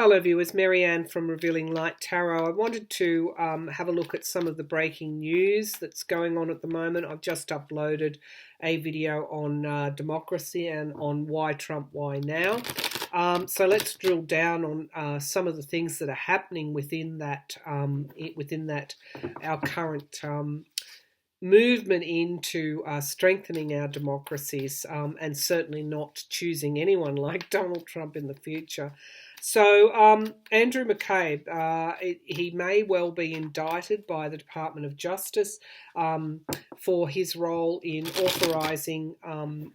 Hello viewers, Marianne from Revealing Light Tarot. I wanted to have a look at some of the breaking news that's going on at the moment. I've just uploaded a video on democracy and on why Trump, why now. So let's drill down on some of the things that are happening within that, our current movement into strengthening our democracies and certainly not choosing anyone like Donald Trump in the future. So Andrew McCabe, he may well be indicted by the Department of Justice for his role in authorising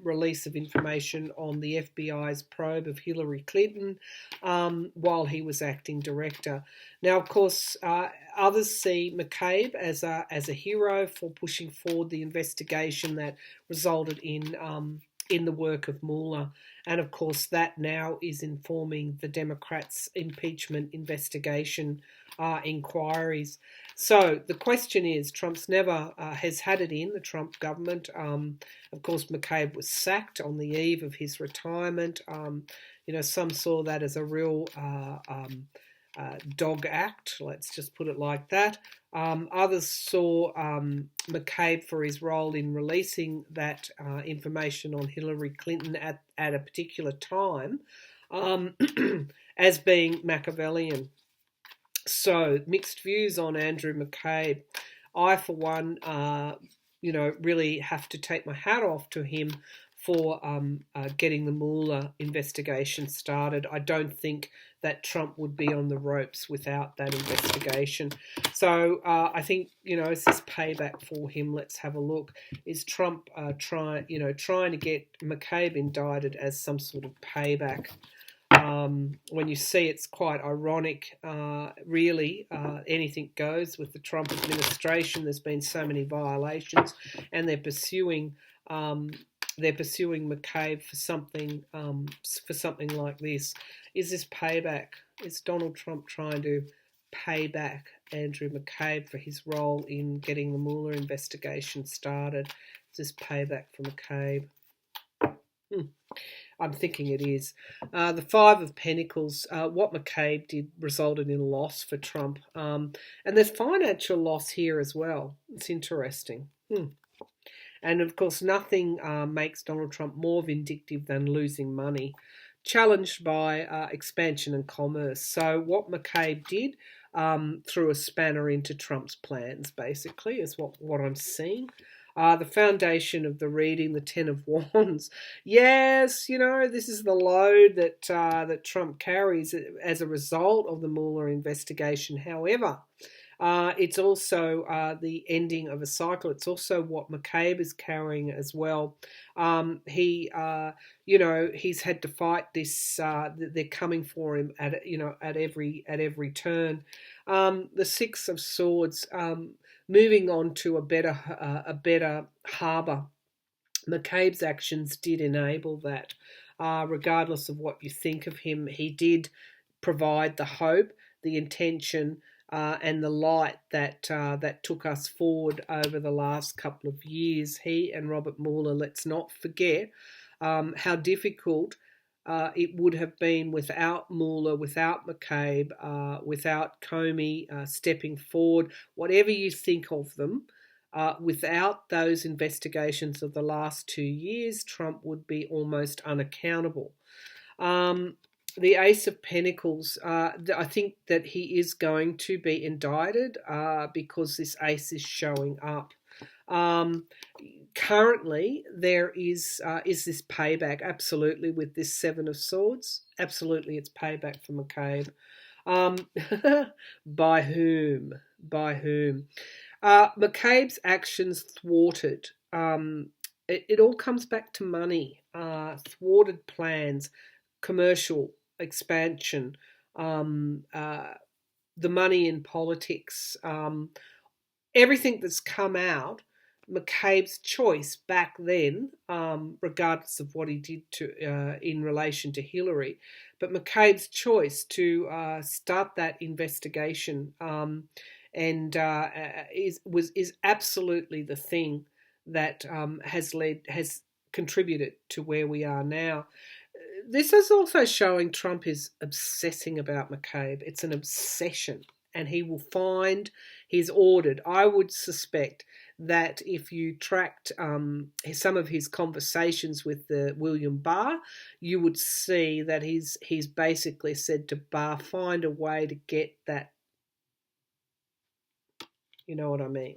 release of information on the FBI's probe of Hillary Clinton while he was acting director. Now, of course, others see McCabe as a hero for pushing forward the investigation that resulted in the work of Mueller. And of course, that now is informing the Democrats' impeachment investigation inquiries. So the question is, Trump's never has had it in, the Trump government. Of course, McCabe was sacked on the eve of his retirement. Some saw that as a real dog act, let's just put it like that. Others saw McCabe for his role in releasing that information on Hillary Clinton at a particular time as being Machiavellian. So mixed views on Andrew McCabe. I, for one, really have to take my hat off to him for getting the Mueller investigation started. I don't think that Trump would be on the ropes without that investigation. So I think, is this payback for him? Let's have a look. Is Trump trying to get McCabe indicted as some sort of payback? When you see it's quite ironic, really, anything goes with the Trump administration. There's been so many violations, and they're pursuing McCabe for something like this. Is this payback? Is Donald Trump trying to pay back Andrew McCabe for his role in getting the Mueller investigation started? Is this payback for McCabe? I'm thinking it is. The Five of Pentacles, what McCabe did resulted in loss for Trump. And there's financial loss here as well. It's interesting. And of course, nothing makes Donald Trump more vindictive than losing money, challenged by expansion and commerce. So what McCabe did threw a spanner into Trump's plans, basically, is what I'm seeing. The foundation of the reading, the Ten of Wands. Yes, this is the load that Trump carries as a result of the Mueller investigation. However, it's also the ending of a cycle. It's also what McCabe is carrying as well. He's had to fight this. They're coming for him at every turn. The Six of Swords. Moving on to a better harbour. McCabe's actions did enable that. Regardless of what you think of him, he did provide the hope, the intention, and the light that took us forward over the last couple of years. He and Robert Mueller, let's not forget how difficult it would have been without Mueller, without McCabe, without Comey stepping forward, whatever you think of them. Without those investigations of the last 2 years, Trump would be almost unaccountable. The Ace of Pentacles, I think that he is going to be indicted because this ace is showing up. Currently, there is this payback, absolutely, with this Seven of Swords. Absolutely, it's payback for McCabe. By whom? By whom? McCabe's actions thwarted. It all comes back to money, thwarted plans, commercial expansion, the money in politics, everything that's come out. McCabe's choice back then, regardless of what he did in relation to Hillary, but McCabe's choice to start that investigation is absolutely the thing that has contributed to where we are now. this is also showing Trump is obsessing about McCabe. It's an obsession, and he will find he's ordered. I would suspect that if you tracked some of his conversations with the William Barr, you would see that he's basically said to Barr, find a way to get that. You know what I mean?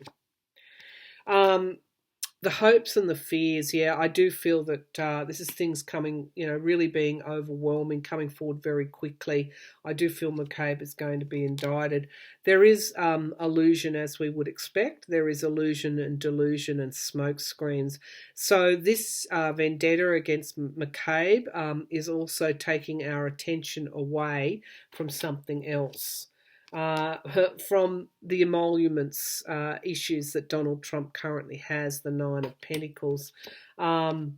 The hopes and the fears, yeah, I do feel that this is things coming, really being overwhelming, coming forward very quickly. I do feel McCabe is going to be indicted. There is illusion, as we would expect. There is illusion and delusion and smoke screens. So this vendetta against McCabe is also taking our attention away from something else. From the emoluments issues that Donald Trump currently has, the Nine of Pentacles. And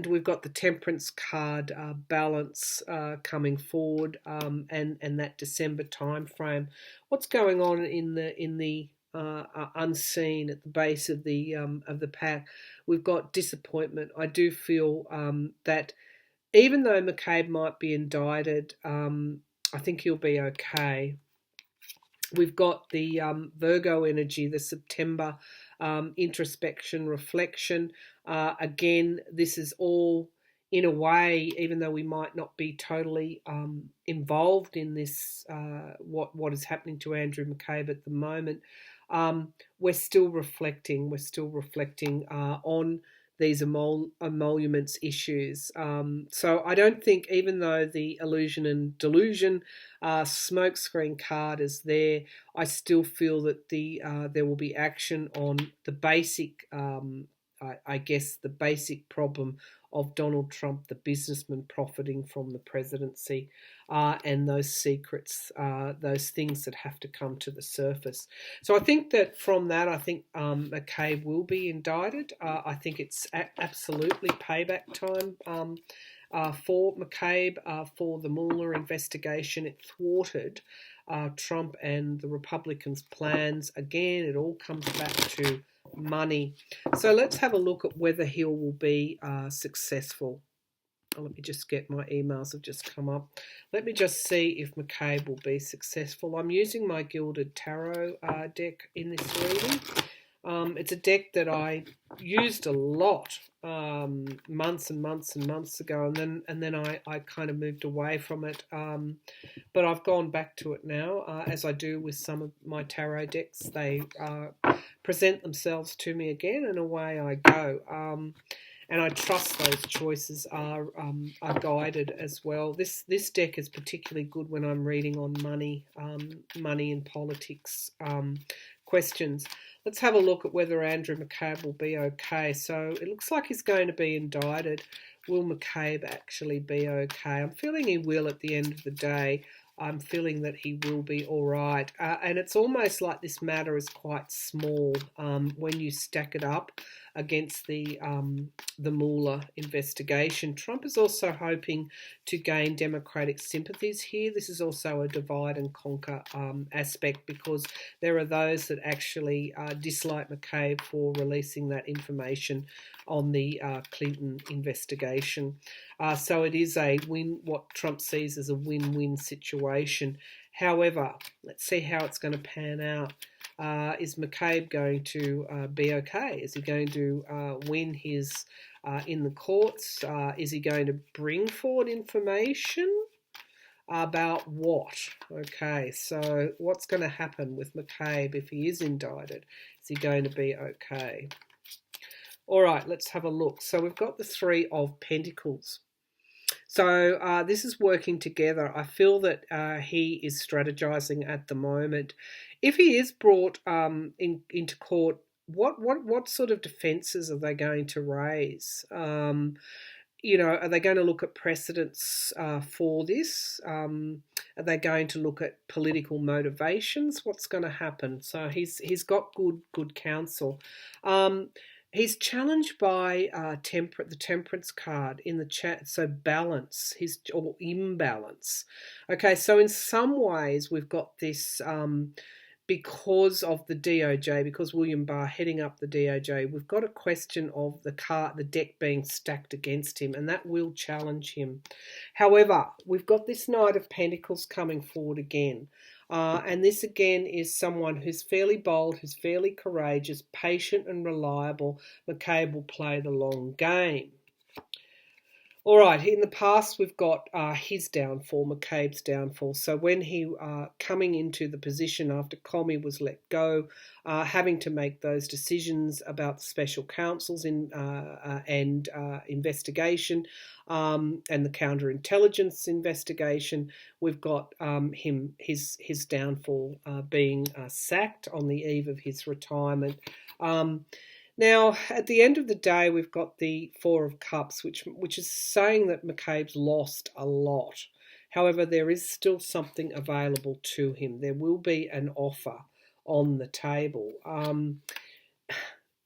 we've got the Temperance card balance coming forward, and that December time frame. What's going on in the unseen at the base of the pack? We've got disappointment. I do feel that even though McCabe might be indicted, I think he'll be okay. We've got the Virgo energy, the September introspection, reflection. Again, this is all, in a way, even though we might not be totally involved in this, what is happening to Andrew McCabe at the moment, we're still reflecting. We're still reflecting on these emoluments issues. So I don't think, even though the illusion and delusion smokescreen card is there, I still feel that there will be action on the basic, I guess, the basic problem of Donald Trump, the businessman profiting from the presidency, and those secrets, those things that have to come to the surface. So I think that from that, I think McCabe will be indicted. I think it's absolutely payback time for McCabe, for the Mueller investigation. It thwarted Trump and the Republicans' plans. Again, it all comes back to money. So let's have a look at whether he will be successful. Let me just get, my emails have just come up. Let me just see if McCabe will be successful. I'm using my Gilded Tarot deck in this reading. It's a deck that I used a lot months and months and months ago, and then I kind of moved away from it. But I've gone back to it now, as I do with some of my tarot decks. They present themselves to me again, and away I go. And I trust those choices are guided as well. This deck is particularly good when I'm reading on money and politics questions. Let's have a look at whether Andrew McCabe will be okay. So it looks like he's going to be indicted. Will McCabe actually be okay? I'm feeling he will at the end of the day. I'm feeling that he will be all right. And it's almost like this matter is quite small when you stack it up against the Mueller investigation. Trump is also hoping to gain Democratic sympathies here. This is also a divide and conquer aspect, because there are those that actually dislike McCabe for releasing that information on the Clinton investigation. So it is a win, what Trump sees as a win-win situation. However, let's see how it's going to pan out. Is McCabe going to be okay? Is he going to win his in the courts? Is he going to bring forward information about what? Okay, so what's going to happen with McCabe if he is indicted? Is he going to be okay? All right, let's have a look. So we've got the Three of Pentacles. So this is working together. I feel that he is strategizing at the moment. If he is brought into court, what sort of defences are they going to raise? Are they going to look at precedents for this? Are they going to look at political motivations? What's going to happen? So he's got good counsel. He's challenged by the Temperance card in the chat. So balance, or imbalance. Okay, so in some ways we've got this because of the DOJ, because William Barr heading up the DOJ, we've got a question of the deck being stacked against him, and that will challenge him. However, we've got this Knight of Pentacles coming forward again. And this again is someone who's fairly bold, who's fairly courageous, patient and reliable. McCabe will play the long game. All right, in the past, we've got his downfall, McCabe's downfall. So when he coming into the position after Comey was let go, having to make those decisions about special counsels and investigation and the counterintelligence investigation, we've got his downfall being sacked on the eve of his retirement. Now, at the end of the day, we've got the Four of Cups, which is saying that McCabe's lost a lot. However, there is still something available to him. There will be an offer on the table.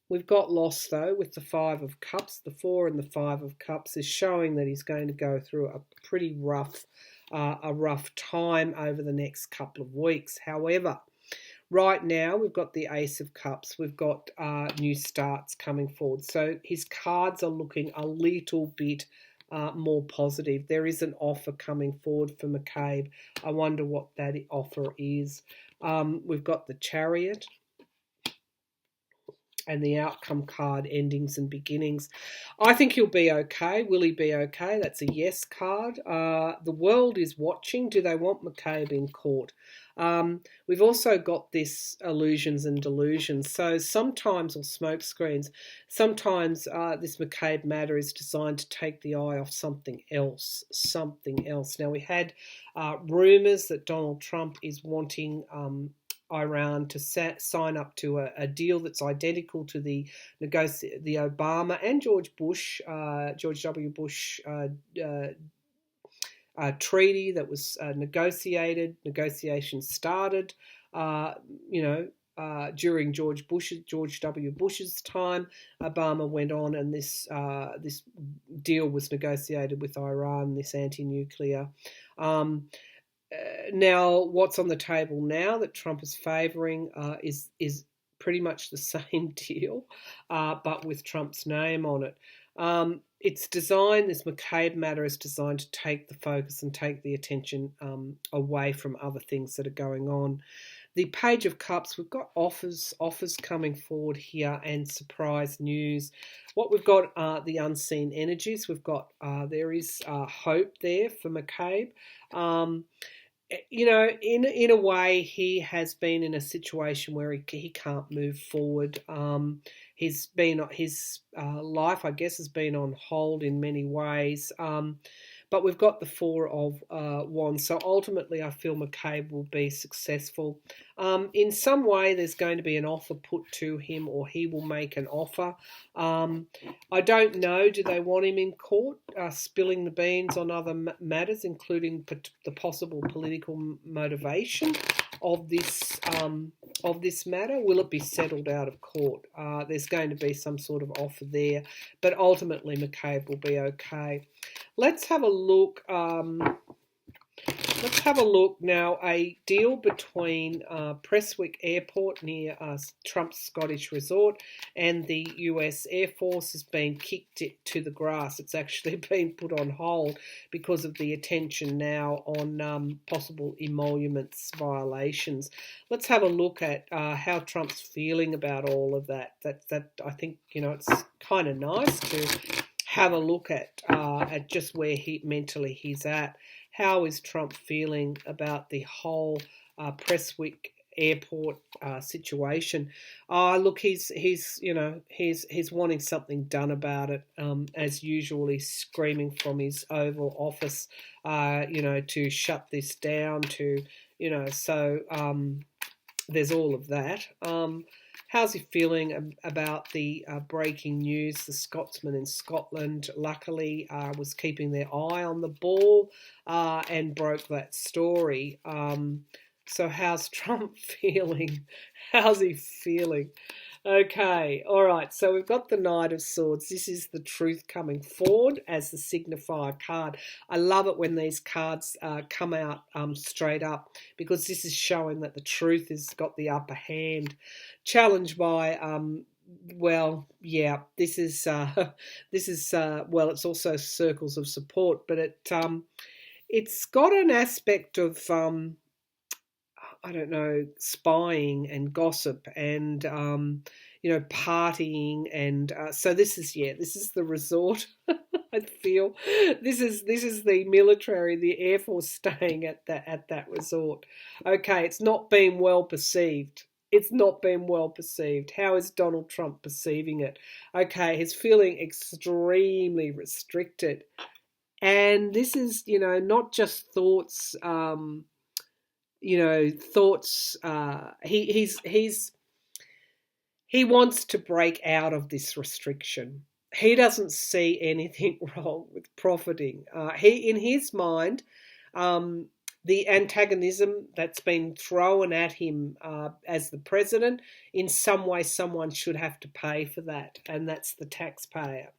We've got loss, though, with the Five of Cups. The Four and the Five of Cups is showing that he's going to go through a pretty rough time over the next couple of weeks. However, right now, we've got the Ace of Cups. We've got new starts coming forward. So his cards are looking a little bit more positive. There is an offer coming forward for McCabe. I wonder what that offer is. We've got the Chariot and the outcome card, endings and beginnings. I think he'll be okay. Will he be okay? That's a yes card. The world is watching. Do they want McCabe in court? We've also got this illusions and delusions. So sometimes, or smoke screens, sometimes this McCabe matter is designed to take the eye off something else. Now, we had rumours that Donald Trump is wanting Iran to sign up to a deal that's identical to the Obama and George W. Bush treaty that was negotiated. Negotiations started, during George W. Bush's time. Obama went on, and this deal was negotiated with Iran. This anti-nuclear. Now, what's on the table now that Trump is favouring is pretty much the same deal, but with Trump's name on it. It's designed, this McCabe matter is designed to take the focus and take the attention away from other things that are going on. The Page of Cups, we've got offers coming forward here and surprise news. What we've got are the unseen energies. We've got, there is hope there for McCabe. In a way, he has been in a situation where he can't move forward. His life, I guess, has been on hold in many ways. But we've got the Four of Wands. So ultimately, I feel McCabe will be successful. In some way, there's going to be an offer put to him, or he will make an offer. I don't know. Do they want him in court, spilling the beans on other matters, including the possible political motivation of this matter? Will it be settled out of court? There's going to be some sort of offer there, but ultimately McCabe will be okay. Let's have a look. Let's have a look now. A deal between Prestwick Airport near Trump's Scottish resort and the US Air Force has been kicked to the grass. It's actually been put on hold because of the attention now on possible emoluments violations. Let's have a look at how Trump's feeling about all of that. That I think, it's kind of nice to have a look at just where mentally he's at. How is Trump feeling about the whole Prestwick Airport situation? Look, he's wanting something done about it. As usual, he's screaming from his Oval Office, to shut this down. So there's all of that. How's he feeling about the breaking news? The Scotsman in Scotland, luckily, was keeping their eye on the ball and broke that story. So how's Trump feeling? How's he feeling? Okay, all right. So we've got the Knight of Swords. This is the truth coming forward as the signifier card. I love it when these cards come out straight up because this is showing that the truth has got the upper hand. Challenged by well, yeah, this is this is well, it's also circles of support, but it's got an aspect of I don't know, spying and gossip and partying and so this is this is the resort. I feel this is the military, the Air Force staying at that resort. Okay, it's not been well perceived. It's not been well perceived. How is Donald Trump perceiving it? Okay, he's feeling extremely restricted. And this is, not just thoughts thoughts he wants to break out of this restriction. He doesn't see anything wrong with profiting. He in his mind, the antagonism that's been thrown at him as the president, in some way someone should have to pay for that, and that's the taxpayer.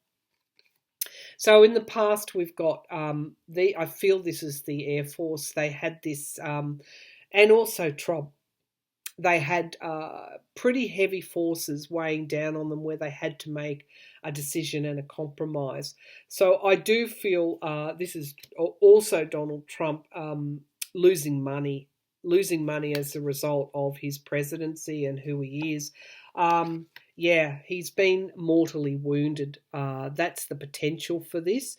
So in the past, we've got I feel this is the Air Force. They had this, and also Trump. They had pretty heavy forces weighing down on them, where they had to make a decision and a compromise. So I do feel this is also Donald Trump losing money as a result of his presidency and who he is. He's been mortally wounded. That's the potential for this.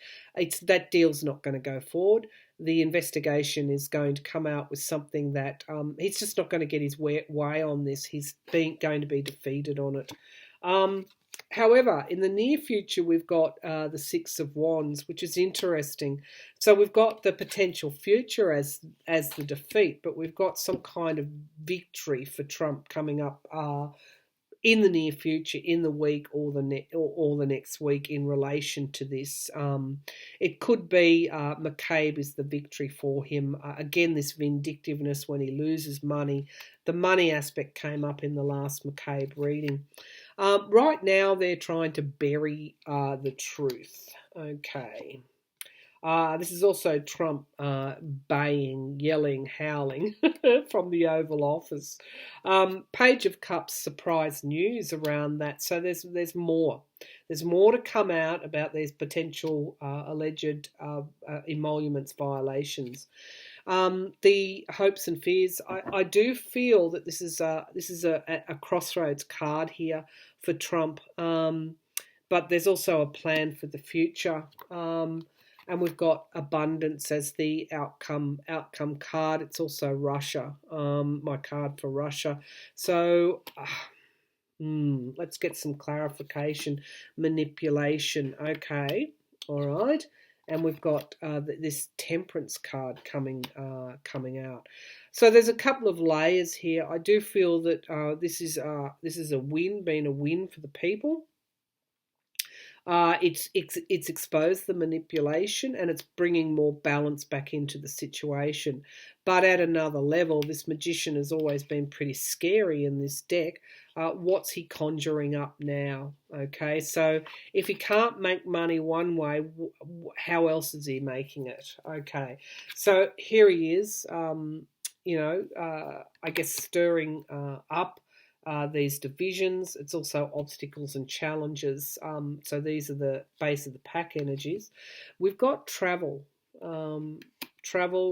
That deal's not going to go forward. The investigation is going to come out with something that he's just not going to get his way on this. He's going to be defeated on it. However, in the near future, we've got the Six of Wands, which is interesting. So we've got the potential future as the defeat, but we've got some kind of victory for Trump coming up in the near future, in the week or the next week in relation to this. It could be McCabe is the victory for him. Again, this vindictiveness when he loses money. The money aspect came up in the last McCabe reading. Right now, they're trying to bury the truth. Okay. This is also Trump baying, yelling, howling from the Oval Office. Page of Cups surprise news around that. So there's more. There's more to come out about these potential alleged emoluments violations. The hopes and fears. I do feel that this is a crossroads card here for Trump. But there's also a plan for the future. And we've got abundance as the outcome card. It's also Russia, my card for Russia. So let's get some clarification. Manipulation. Okay, all right. And we've got this Temperance card coming out. So there's a couple of layers here. I do feel that this is a win, being a win for the people. It's exposed the manipulation, and it's bringing more balance back into the situation. But at another level, this magician has always been pretty scary in this deck. What's he conjuring up now? Okay, so if he can't make money one way, how else is he making it? Okay, so here he is, I guess stirring up these divisions. It's also obstacles and challenges. So these are the base of the pack energies. We've got travel,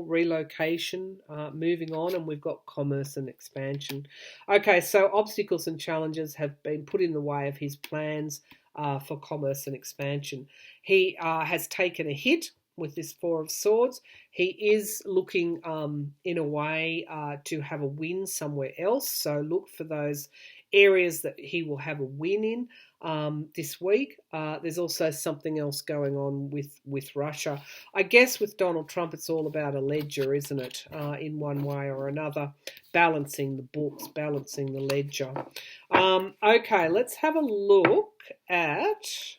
relocation, moving on, and we've got commerce and expansion. Okay, so obstacles and challenges have been put in the way of his plans for commerce and expansion. He has taken a hit with this Four of Swords. He is looking in a way to have a win somewhere else. So look for those areas that he will have a win in this week. There's also something else going on with Russia. I guess with Donald Trump, it's all about a ledger, isn't it? In one way or another, balancing the books, balancing the ledger. Okay, let's have a look at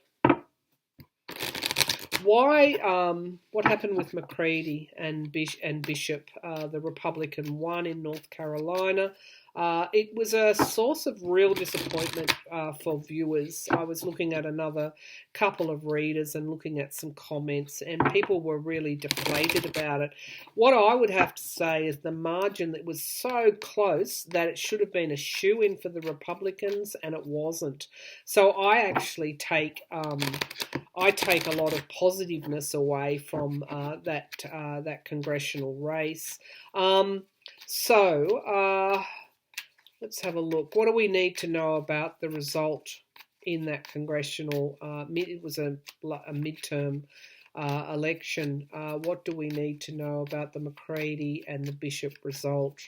why what happened with McCready and Bishop, the Republican won in North Carolina. It was a source of real disappointment for viewers. I was looking at another couple of readers and looking at some comments, and people were really deflated about it. What I would have to say is the margin that was so close that it should have been a shoo-in for the Republicans, and it wasn't. So I actually take a lot of positiveness away from that congressional race. So. Let's have a look. What do we need to know about the result in that congressional? It was a midterm election. What do we need to know about the McCready and the Bishop result?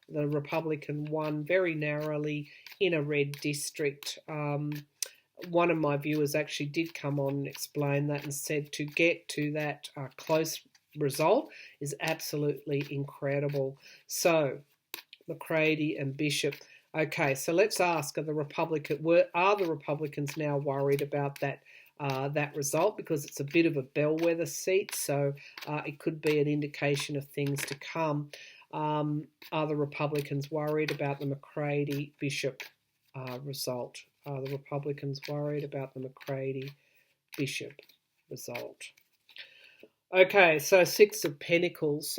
The Republican won very narrowly in a red district. One of my viewers actually did come on and explain that and said to get to that close result is absolutely incredible. So, McCready and Bishop. Okay, so let's ask: are the Republicans now worried about that result, because it's a bit of a bellwether seat, so it could be an indication of things to come. Are the Republicans worried about the McCready Bishop result? Are the Republicans worried about the McCready Bishop result? Okay, so Six of Pentacles.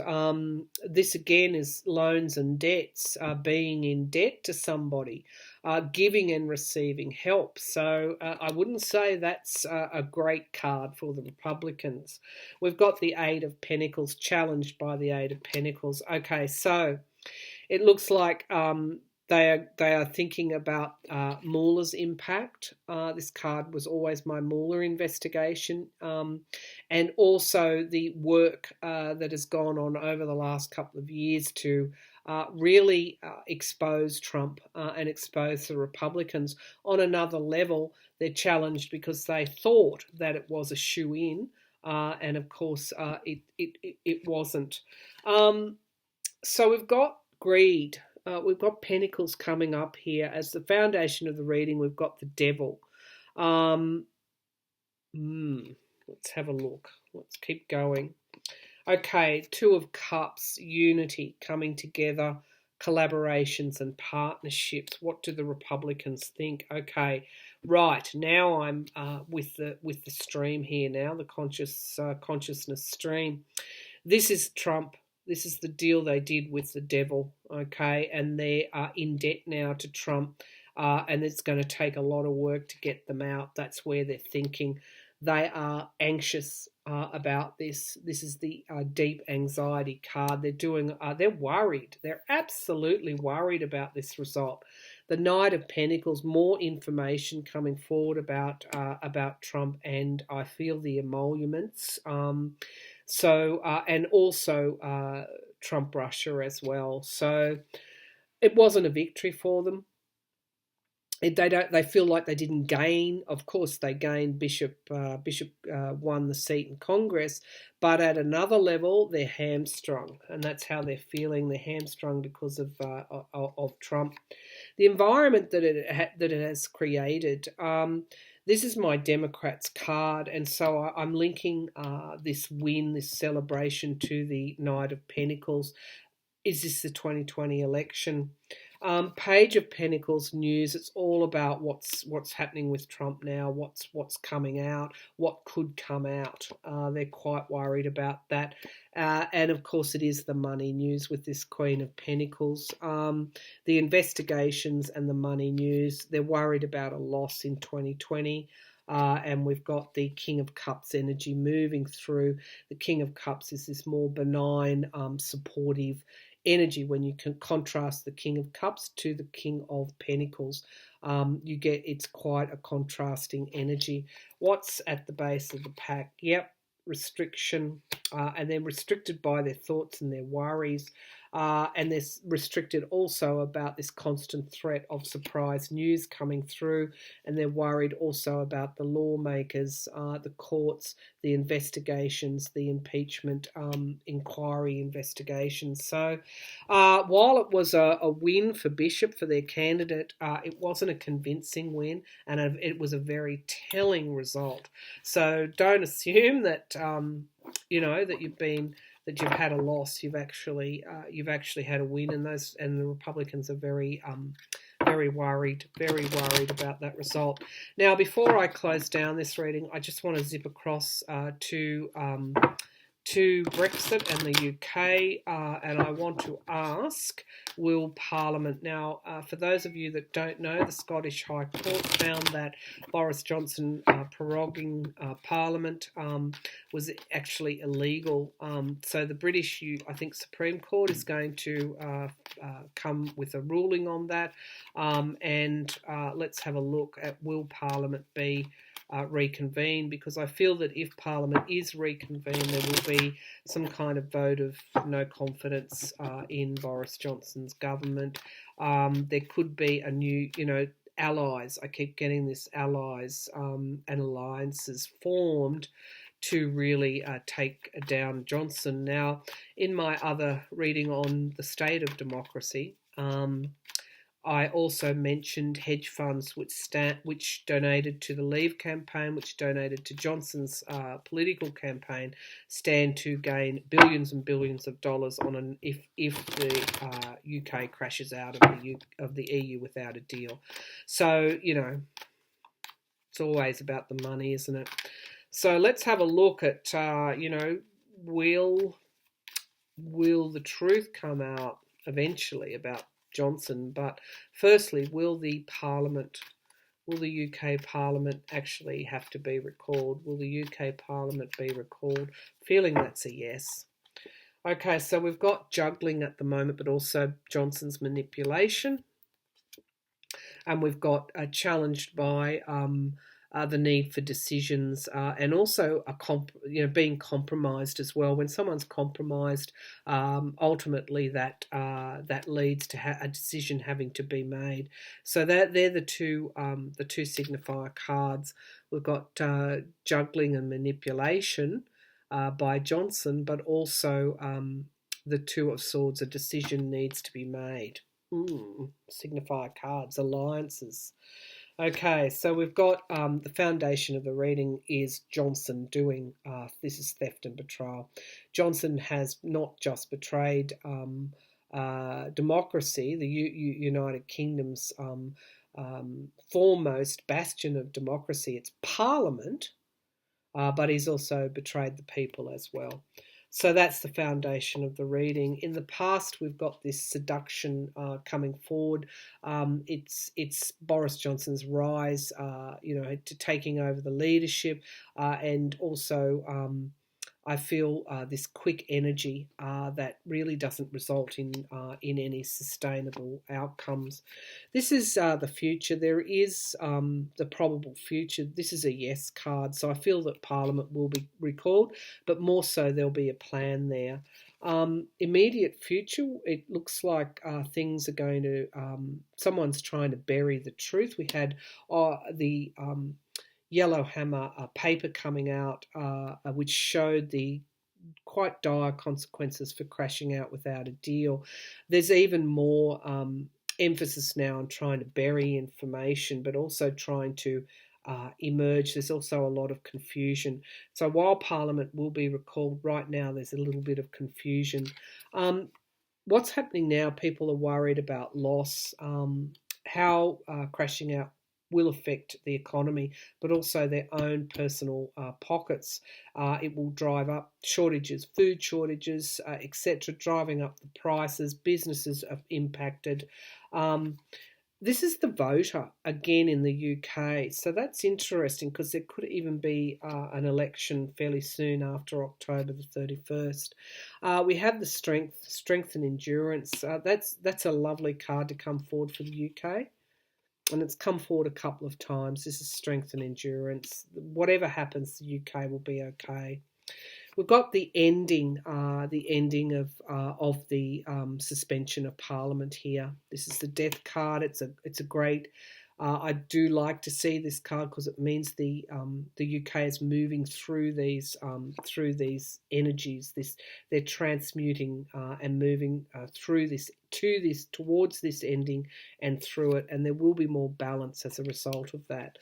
This again is loans and debts, being in debt to somebody, giving and receiving help. So I wouldn't say that's a great card for the Republicans. We've got the Eight of Pentacles, challenged by the Eight of Pentacles. Okay, so it looks like they are thinking about Mueller's impact. This card was always my Mueller investigation, and also the work that has gone on over the last couple of years to really expose Trump and expose the Republicans on another level. They're challenged because they thought that it was a shoo-in, and of course it wasn't. So we've got greed. We've got Pentacles coming up here. As the foundation of the reading, we've got the Devil. Let's have a look. Let's keep going. Okay, Two of Cups, unity, coming together, collaborations and partnerships. What do the Republicans think? Okay, right, now I'm with the stream here now, the consciousness stream. This is Trump. This is the deal they did with the Devil, okay? And they are in debt now to Trump, and it's going to take a lot of work to get them out. That's where they're thinking. They are anxious about this. This is the deep anxiety card. They're worried. They're absolutely worried about this result. The Knight of Pentacles, more information coming forward about Trump, and I feel the emoluments. And also Trump Russia as well. So it wasn't a victory for them. They feel like they didn't gain. Of course, they gained. Bishop won the seat in Congress, but at another level, they're hamstrung, and that's how they're feeling. They're hamstrung because of Trump. The environment that it has created. This is my Democrats card, and so I'm linking this win, this celebration, to the Knight of Pentacles. Is this the 2020 election? Page of Pentacles news. It's all about what's happening with Trump now. What's coming out. What could come out. They're quite worried about that. And of course, it is the money news with this Queen of Pentacles. The investigations and the money news. They're worried about a loss in 2020. And we've got the King of Cups energy moving through. The King of Cups is this more benign, supportive energy. When you can contrast the King of Cups to the King of Pentacles, you get it's quite a contrasting energy. What's at the base of the pack? Yep, restriction, and they're restricted by their thoughts and their worries. And they're restricted also about this constant threat of surprise news coming through, and they're worried also about the lawmakers, the courts, the investigations, the impeachment inquiry investigations. So while it was a win for Bishop, for their candidate, it wasn't a convincing win, and it was a very telling result. So don't assume that that you've been that you've had a loss. You've actually had a win, and the Republicans are very worried about that result. Now, before I close down this reading, I just want to zip across to Brexit and the UK, and I want to ask, will Parliament... Now, for those of you that don't know, the Scottish High Court found that Boris Johnson proroguing Parliament was actually illegal. So the British, I think, Supreme Court is going to come with a ruling on that. And let's have a look at, will Parliament be reconvene, because I feel that if Parliament is reconvened, there will be some kind of vote of no confidence in Boris Johnson's government. There could be a new, allies. I keep getting this, allies and alliances formed to really take down Johnson. Now, in my other reading on the state of democracy, I also mentioned hedge funds which donated to the Leave campaign, which donated to Johnson's political campaign, stand to gain billions and billions of dollars on if the UK crashes out of the EU without a deal. So it's always about the money, isn't it? So let's have a look at will the truth come out eventually about Johnson? But firstly, will the UK Parliament actually have to be recalled? Will the UK Parliament be recalled? Feeling that's a yes. Okay, so we've got juggling at the moment, but also Johnson's manipulation, and we've got challenged by the need for decisions, and also being compromised as well. When someone's compromised, ultimately that leads to a decision having to be made. So they're the two signifier cards. We've got juggling and manipulation by Johnson, but also the Two of Swords. A decision needs to be made. Signifier cards, alliances. Okay, so we've got the foundation of the reading is Johnson doing, this is theft and betrayal. Johnson has not just betrayed democracy, the United Kingdom's foremost bastion of democracy, it's Parliament, but he's also betrayed the people as well. So that's the foundation of the reading. In the past, we've got this seduction coming forward. It's Boris Johnson's rise, to taking over the leadership, and also I feel this quick energy that really doesn't result in any sustainable outcomes. This is the future. There is the probable future. This is a yes card, so I feel that Parliament will be recalled, but more so there'll be a plan there. Immediate future, it looks like things are going to, someone's trying to bury the truth. We had the Yellowhammer paper coming out, which showed the quite dire consequences for crashing out without a deal. There's even more emphasis now on trying to bury information, but also trying to emerge. There's also a lot of confusion. So while Parliament will be recalled, right now there's a little bit of confusion. What's happening now, people are worried about loss, how crashing out will affect the economy, but also their own personal pockets. It will drive up shortages, food shortages, etc., driving up the prices. Businesses are impacted. This is the voter again in the UK, so that's interesting because there could even be an election fairly soon after October the 31st. We have the strength and endurance. That's a lovely card to come forward for the UK. And it's come forward a couple of times. This is strength and endurance. Whatever happens, the UK will be okay. We've got the ending of the suspension of Parliament here. This is the death card. It's a great. I do like to see this card because it means the UK is moving through these energies. They're transmuting and moving through this towards this ending and through it, and there will be more balance as a result of that.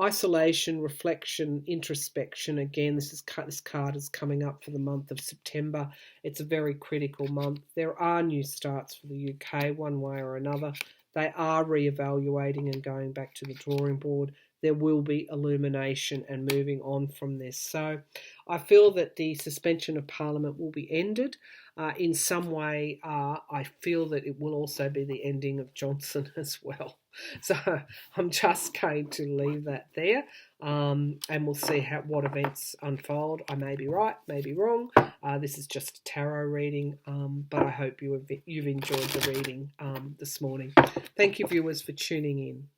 Isolation, reflection, introspection. Again, this card is coming up for the month of September. It's a very critical month. There are new starts for the UK, one way or another. They are re-evaluating and going back to the drawing board. There will be illumination and moving on from this. So I feel that the suspension of Parliament will be ended. In some way, I feel that it will also be the ending of Johnson as well. So I'm just going to leave that there, and we'll see what events unfold. I may be right, may be wrong. This is just a tarot reading, but I hope you've enjoyed the reading this morning. Thank you, viewers, for tuning in.